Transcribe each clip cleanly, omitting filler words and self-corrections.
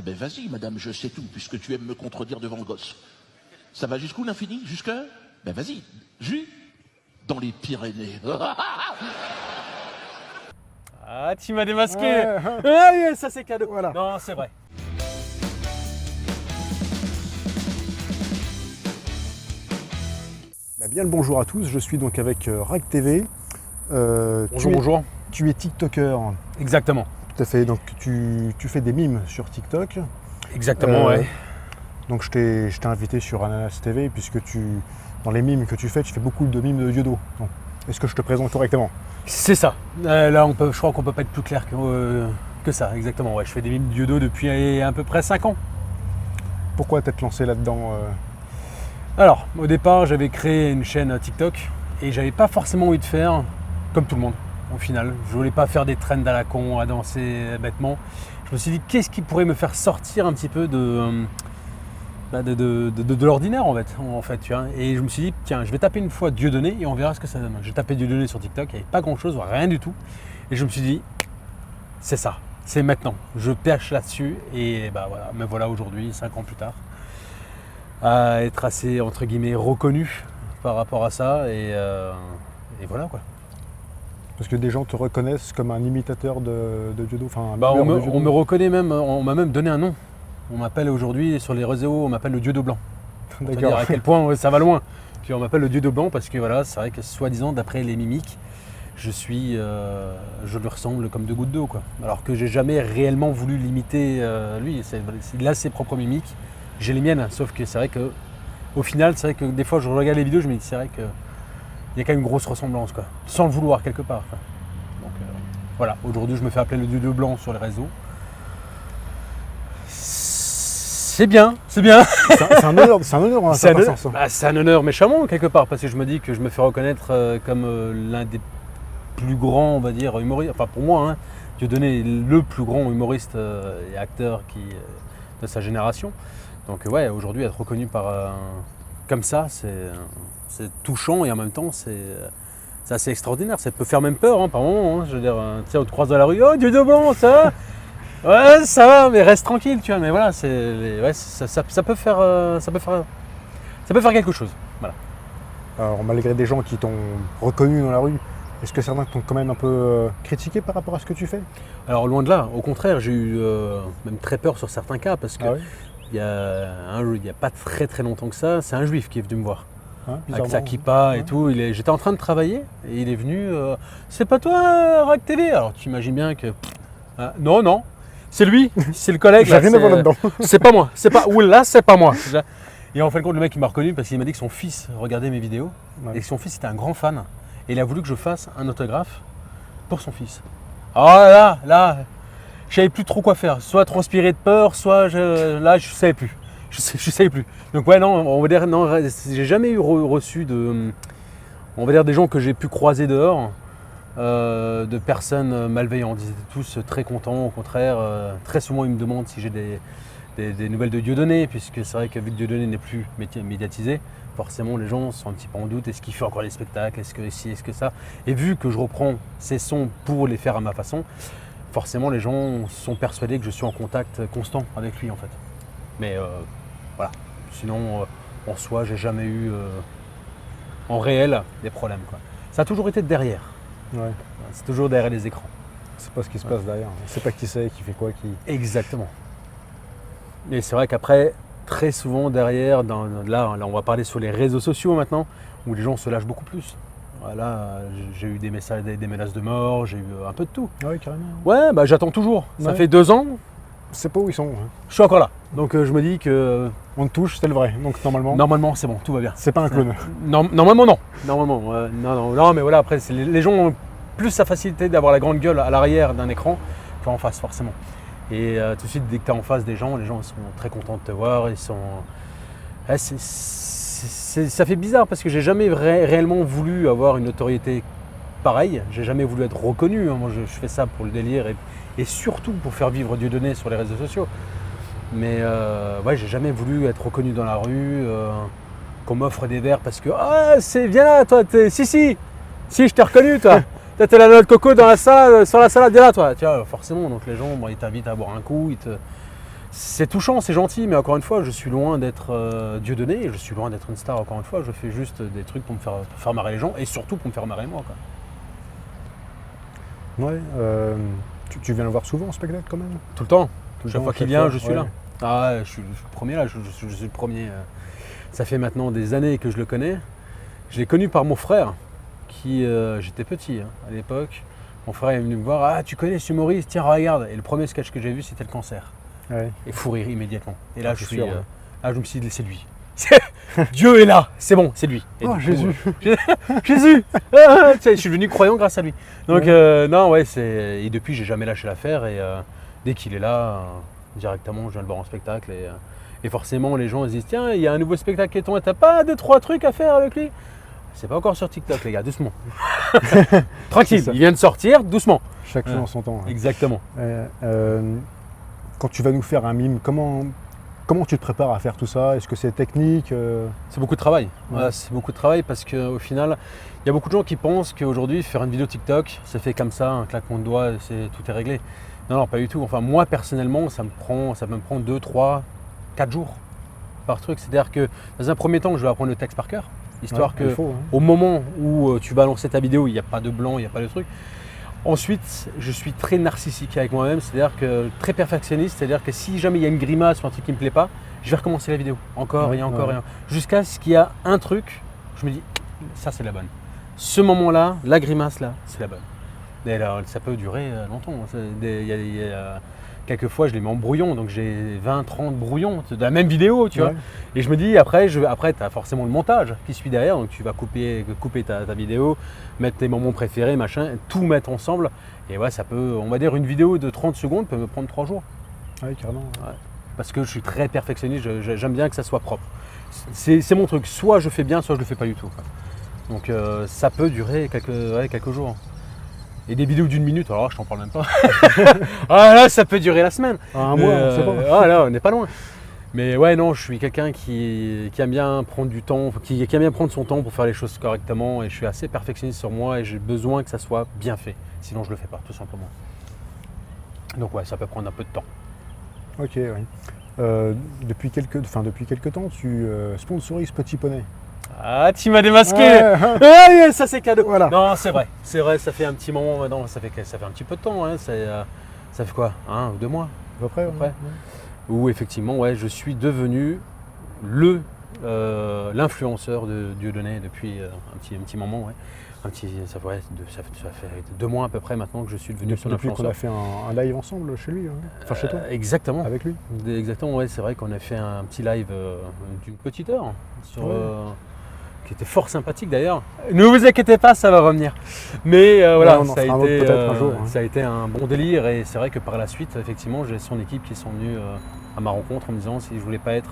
ben vas-y, madame, je sais tout, puisque tu aimes me contredire devant le gosse. Ça va jusqu'où l'infini? Jusque? Ben vas-y, dans les Pyrénées. Ah, tu m'as démasqué. Ouais. Ça c'est cadeau. Voilà. Non, c'est vrai. Bien le bonjour à tous, je suis donc avec Rag TV. Bonjour. Tu es TikToker. Exactement. Tout à fait, donc tu fais des mimes sur TikTok. Exactement, ouais. Donc je t'ai invité sur Ananas TV puisque dans les mimes que tu fais beaucoup de mimes de judo. Donc, est-ce que je te présente correctement? C'est ça. Là, je crois qu'on peut pas être plus clair que ça, exactement. Ouais, je fais des mimes de judo depuis à peu près 5 ans. Pourquoi t'être lancé là-dedans Alors, au départ, j'avais créé une chaîne TikTok et j'avais pas forcément envie de faire comme tout le monde. Au final, je voulais pas faire des trends à la con, à danser bêtement. Je me suis dit, qu'est-ce qui pourrait me faire sortir un petit peu de l'ordinaire en fait, tu vois. Et je me suis dit, tiens, je vais taper une fois Dieudonné et on verra ce que ça donne. J'ai tapé Dieudonné sur TikTok, il n'y avait pas grand-chose, rien du tout. Et je me suis dit, c'est ça, c'est maintenant. Je pêche là-dessus et voilà, me voilà aujourd'hui, 5 ans plus tard, à être assez, entre guillemets, reconnu par rapport à ça et voilà quoi. Parce que des gens te reconnaissent comme un imitateur de judo. On me reconnaît même, on m'a même donné un nom. On m'appelle aujourd'hui sur les réseaux, on m'appppe le Dieu de blanc. Pour te dire à quel point ça va loin. Puis on m'appelle le Dieu de blanc parce que voilà, c'est vrai que soi-disant, d'après les mimiques, je lui ressemble comme 2 gouttes d'eau, quoi. Alors que j'ai jamais réellement voulu l'imiter lui. Il a ses propres mimiques, j'ai les miennes. Sauf que c'est vrai que au final, c'est vrai que des fois je regarde les vidéos, je me dis c'est vrai que il y a quand même une grosse ressemblance, quoi, sans le vouloir quelque part, quoi. Donc voilà, aujourd'hui je me fais appeler le Dieu de blanc sur les réseaux. C'est bien. C'est un honneur, hein, c'est un honneur méchamment quelque part, parce que je me dis que je me fais reconnaître comme l'un des plus grands, on va dire, humoristes. Enfin pour moi, Dieudonné est le plus grand humoriste et acteur de sa génération. Donc ouais, aujourd'hui être reconnu comme ça, c'est touchant et en même temps c'est assez extraordinaire. Ça peut faire même peur par moment. Je veux dire, tu sais, on te croise dans la rue, oh Dieu de blanc, ça va? Ouais, ça va, mais reste tranquille, tu vois. Mais voilà, ça peut faire quelque chose. Voilà. Alors, malgré des gens qui t'ont reconnu dans la rue, est-ce que certains t'ont quand même un peu critiqué par rapport à ce que tu fais? Alors, loin de là. Au contraire, j'ai eu même très peur sur certains cas parce que il y a pas très très longtemps que ça, c'est un juif qui est venu me voir. Avec sa kippa et tout. J'étais en train de travailler et il est venu. C'est pas toi, Rag TV? Alors, tu imagines bien que. Non. C'est lui, c'est le collègue. J'ai rien à voir là-dedans. C'est pas moi. C'est pas moi. Et en fin de compte, le mec il m'a reconnu parce qu'il m'a dit que son fils regardait mes vidéos et que son fils était un grand fan. Et il a voulu que je fasse un autographe pour son fils. Alors là, je savais plus trop quoi faire. Soit transpirer de peur, soit je savais plus. Je savais plus. Donc ouais, non, on va dire non. J'ai jamais reçu on va dire des gens que j'ai pu croiser dehors. De personnes malveillantes. Ils étaient tous très contents, au contraire. Très souvent, ils me demandent si j'ai des nouvelles de Dieudonné, puisque c'est vrai que vu que Dieudonné n'est plus médiatisé, forcément, les gens sont un petit peu en doute. Est-ce qu'il fait encore des spectacles? Est-ce que ci? Est-ce que ça? Et vu que je reprends ces sons pour les faire à ma façon, forcément, les gens sont persuadés que je suis en contact constant avec lui, en fait. Mais voilà. Sinon, en soi, j'ai jamais eu en réel des problèmes, quoi. Ça a toujours été derrière. Ouais. C'est toujours derrière les écrans. C'est pas ce qui se passe derrière. On sait pas qui c'est, qui fait quoi, qui. Exactement. Et c'est vrai qu'après, très souvent derrière, là on va parler sur les réseaux sociaux maintenant, où les gens se lâchent beaucoup plus. Voilà, j'ai eu des messages, des menaces de mort, j'ai eu un peu de tout. Oui, carrément. Ouais, j'attends toujours. Ça fait 2 ans. C'est pas où ils sont. Je suis encore là. Donc je me dis que. On te touche, c'est le vrai. Donc normalement. Normalement, c'est bon, tout va bien. C'est pas un clone. Normalement, non. Non, mais voilà, après, les gens ont plus la facilité d'avoir la grande gueule à l'arrière d'un écran qu'en face, forcément. Et tout de suite, dès que tu es en face des gens sont très contents de te voir. Ils sont. Ça fait bizarre parce que j'ai jamais réellement voulu avoir une notoriété pareille. J'ai jamais voulu être reconnu. Moi, je fais ça pour le délire et surtout pour faire vivre Dieudonné sur les réseaux sociaux. Mais j'ai jamais voulu être reconnu dans la rue, qu'on m'offre des verres parce que viens là, toi, si, je t'ai reconnu, toi. T'as la noix de coco dans la salle, sur la salade, viens là, toi. Tu vois, forcément, donc les gens, ils t'invitent à boire un coup, C'est touchant, c'est gentil, mais encore une fois, je suis loin d'être Dieudonné, je suis loin d'être une star, encore une fois. Je fais juste des trucs pour pour faire marrer les gens et surtout pour me faire marrer moi, quoi. Ouais. Tu viens le voir souvent en spectacle quand même? Tout le temps. Tout le Chaque temps, fois qu'il chaque vient, fois, je suis ouais. là. Ah, ouais, je suis le premier là, je suis le premier. Ça fait maintenant des années que je le connais. Je l'ai connu par mon frère, qui j'étais petit à l'époque. Mon frère est venu me voir, ah tu connais ce humoriste, tiens regarde. Et le premier sketch que j'ai vu c'était le cancer. Ouais. Et fou rire immédiatement. Et là Ah, je c'est suis, sûr, ouais. je me suis dit c'est lui. Dieu est là, c'est bon, c'est lui. Et Oh, du coup, Jésus. Jésus. Tu sais, je suis devenu croyant grâce à lui. Donc non ouais et depuis j'ai jamais lâché l'affaire et dès qu'il est là directement je viens le voir en spectacle et forcément les gens ils se disent tiens il y a un nouveau spectacle qui est tombé, t'as pas 2-3 trucs à faire avec lui? C'est pas encore sur TikTok les gars, doucement. Tranquille, C'est ça. il vient de sortir, doucement. Chaque chose en son temps. Ouais. Exactement. Quand tu vas nous faire un mime, comment tu te prépares à faire tout ça? Est-ce que c'est technique? C'est beaucoup de travail. Ouais. Ouais, c'est beaucoup de travail parce qu'au final, il y a beaucoup de gens qui pensent qu'aujourd'hui, faire une vidéo TikTok, c'est fait comme ça, un claquement de doigts, tout est réglé. Non, pas du tout. Enfin, moi, personnellement, ça me prend 2, 3, 4 jours par truc. C'est-à-dire que dans un premier temps, je vais apprendre le texte par cœur, histoire Ouais, il que faut, hein. au moment où tu vas lancer ta vidéo, il n'y a pas de blanc, il n'y a pas de truc. Ensuite, je suis très narcissique avec moi-même, c'est-à-dire que très perfectionniste, c'est-à-dire que si jamais il y a une grimace ou un truc qui ne me plaît pas, je vais recommencer la vidéo, encore et encore et encore, jusqu'à ce qu'il y a un truc, je me dis, ça c'est la bonne. Ce moment-là, la grimace là, c'est la bonne. Et alors, ça peut durer longtemps. Quelquefois, je les mets en brouillon, donc j'ai 20, 30 brouillons de la même vidéo, tu vois. Ouais. Et je me dis, après tu as forcément le montage qui suit derrière, donc tu vas couper ta vidéo, mettre tes moments préférés, machin, tout mettre ensemble. Et ouais, ça peut, on va dire, une vidéo de 30 secondes peut me prendre 3 jours. Ouais, carrément. Ouais. Parce que je suis très perfectionniste, j'aime bien que ça soit propre. C'est mon truc, soit je fais bien, soit je le fais pas du tout, quoi. Donc ça peut durer quelques jours. Et des vidéos d'une minute, alors là, je t'en parle même pas. Ah là, ça peut durer la semaine. Un mois, on sait pas. Ah là, on n'est pas loin. Mais ouais, non, je suis quelqu'un qui aime bien prendre du temps, qui aime bien prendre son temps pour faire les choses correctement. Et je suis assez perfectionniste sur moi et j'ai besoin que ça soit bien fait. Sinon, je le fais pas, tout simplement. Donc ouais, ça peut prendre un peu de temps. Ok, oui. Depuis quelques temps, tu sponsorises Petit Poney. Ah, tu m'as démasqué. Ouais. Ouais, ça c'est cadeau. Voilà. Non, c'est vrai, ça fait un petit moment maintenant, ça fait un petit peu de temps. Hein, ça fait quoi, 1 ou 2 mois À peu près, ouais. près. Où effectivement, ouais, je suis devenu l'influenceur de Dieudonné depuis un petit moment. Ouais. Ça fait 2 mois à peu près maintenant que je suis devenu son Depuis qu'on influenceur. a fait un live ensemble chez lui, hein. Enfin chez toi, Exactement. avec lui. Exactement, ouais, c'est vrai qu'on a fait un petit live d'une petite heure sur, Ouais. qui était fort sympathique d'ailleurs. Ne vous inquiétez pas, ça va revenir. Mais voilà, Ouais, on en ça a, fera un autre été, peut-être un jour, hein. ça a été un bon délire et c'est vrai que par la suite, effectivement, j'ai son équipe qui sont venus à ma rencontre en me disant si je voulais pas être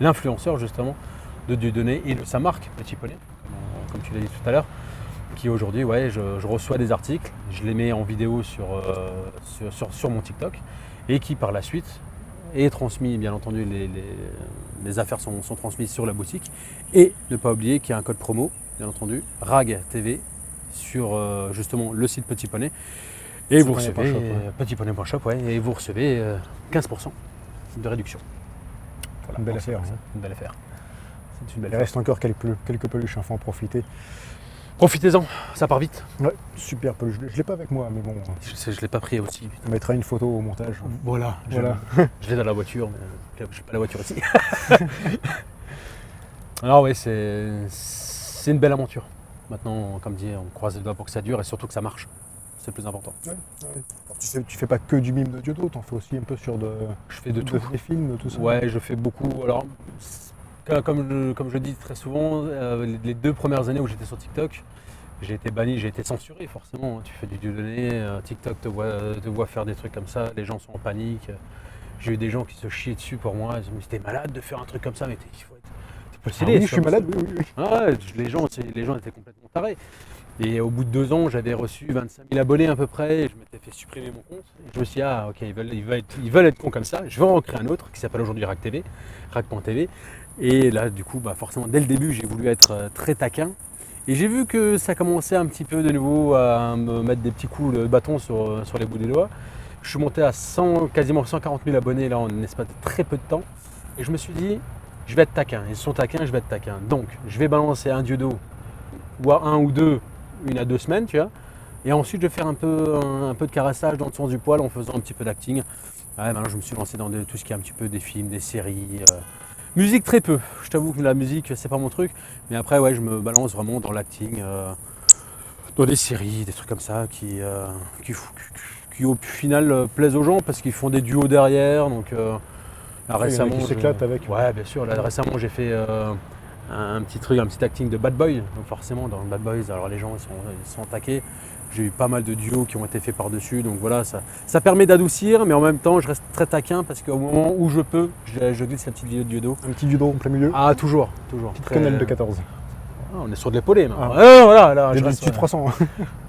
l'influenceur justement de Dieudonné et de sa marque Petit Poney, comme tu l'as dit tout à l'heure, qui aujourd'hui, ouais, je reçois des articles, je les mets en vidéo sur mon TikTok et qui par la suite est transmis, bien entendu, les affaires sont transmises sur la boutique et ne pas oublier qu'il y a un code promo, bien entendu, RAG TV sur justement le site Petit Poney et vous recevez Petitponey.shop, ouais. petitponey.shop, ouais, et vous recevez 15% de réduction. Voilà, Une belle donc c'est affaire, ça, hein. une belle affaire. C'est une belle Il affaire. reste encore quelques peluches, il faut en profiter. Profitez-en, ça part vite. Ouais, super peluche. Je l'ai pas avec moi, mais bon, Je l'ai pas pris aussi. on mettra une photo au montage. Voilà, Voilà. je l'ai dans la voiture, mais je n'ai pas la voiture ici. Alors oui, c'est une belle aventure. Maintenant, comme dit, on croise les doigts pour que ça dure et surtout que ça marche. C'est le plus important. Ouais. Alors, tu fais pas que du mime de Diodo, t'en fais aussi un peu sur Je fais de tout. des films, tout ça. Ouais, je fais beaucoup. Alors, comme je dis très souvent, les 2 premières années où j'étais sur TikTok, j'ai été banni, j'ai été censuré forcément. Tu fais du Dieudonné, TikTok te voit faire des trucs comme ça, les gens sont en panique. J'ai eu des gens qui se chiaient dessus pour moi, ils me disaient t'es malade de faire un truc comme ça, mais il faut être Ah possédé. oui, c'est je suis pas malade, possible. oui. Ah ouais, les gens étaient complètement tarés. Et au bout de 2 ans, j'avais reçu 25 000 abonnés à peu près, et je m'étais fait supprimer mon compte. Et je me suis dit, ah ok, ils veulent être cons comme ça, je vais en créer un autre qui s'appelle aujourd'hui RAG.TV, RAG.TV. Et là, du coup, forcément, dès le début, j'ai voulu être très taquin. Et j'ai vu que ça commençait un petit peu de nouveau à me mettre des petits coups de bâton sur les bouts des doigts. Je suis monté à quasiment 140 000 abonnés là en un espace de très peu de temps. Et je me suis dit, je vais être taquin. Ils sont taquins, je vais être taquin. Donc, je vais balancer un dieudo, ou à 1 ou 2, 1 à 2 semaines, tu vois. Et ensuite, je vais faire un peu de caressage dans le sens du poil en faisant un petit peu d'acting. Ouais, maintenant, je me suis lancé dans tout ce qui est un petit peu des films, des séries. Musique, très peu. Je t'avoue que la musique, c'est pas mon truc. Mais après, ouais, je me balance vraiment dans l'acting, dans des séries, des trucs comme ça qui au final plaisent aux gens parce qu'ils font des duos derrière. Donc, là, récemment, qui s'éclatent avec. Ouais, bien sûr. Là, récemment, j'ai fait un petit acting de Bad Boy. Donc, forcément, dans Bad Boys, alors les gens ils sont taqués. J'ai eu pas mal de duos qui ont été faits par-dessus. Donc voilà, ça permet d'adoucir, mais en même temps, je reste très taquin parce qu'au moment où je peux, je glisse la petite vidéo de judo. Un petit judo en plein milieu. Ah, toujours. Petite cannelle de 14. Ah, on est sur de l'épaulé, maintenant. Ah. Ah, voilà, là, J'ai je du reste, dessus 300.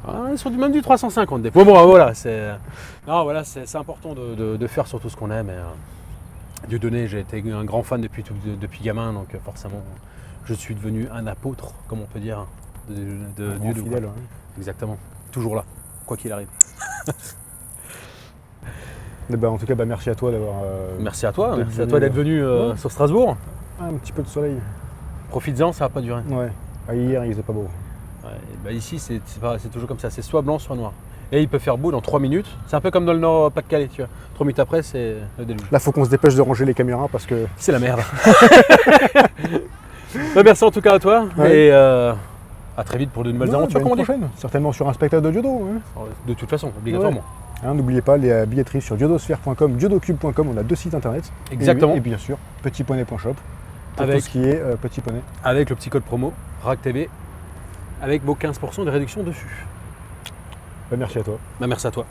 Ah, on est sur même du 350 des fois. Bon, voilà, c'est important de faire surtout ce qu'on aime. Dieu donné, j'ai été un grand fan depuis gamin, donc forcément, je suis devenu un apôtre, comme on peut dire, de judo. Fidèle, ouais. Exactement. Toujours là, quoi qu'il arrive. En tout cas, merci à toi d'avoir. Merci à toi d'être d'être venu Ouais. sur Strasbourg. Un petit peu de soleil. Profites-en, ça va pas durer. Ouais. Ah, hier, il faisait pas beau. Ouais, ici, c'est toujours comme ça, c'est soit blanc, soit noir. Et il peut faire beau dans 3 minutes. C'est un peu comme dans le nord Pas-de-Calais, tu vois. 3 minutes après, c'est le déluge. Là, faut qu'on se dépêche de ranger les caméras parce que. C'est la merde. Merci en tout cas à toi. Ouais. Et à très vite pour de nouvelles aventures, Une comme on dit. prochaine, certainement sur un spectacle de judo. Hein. De toute façon, obligatoirement. Hein, n'oubliez pas les billetteries sur diodosphère.com, diodocube.com, on a 2 sites internet. Exactement. Et bien sûr, petitponey.shop pour Avec- tout ce qui est Petit Poney. Avec le petit code promo RACTV, avec vos 15% de réduction dessus. Merci à toi. Merci à toi.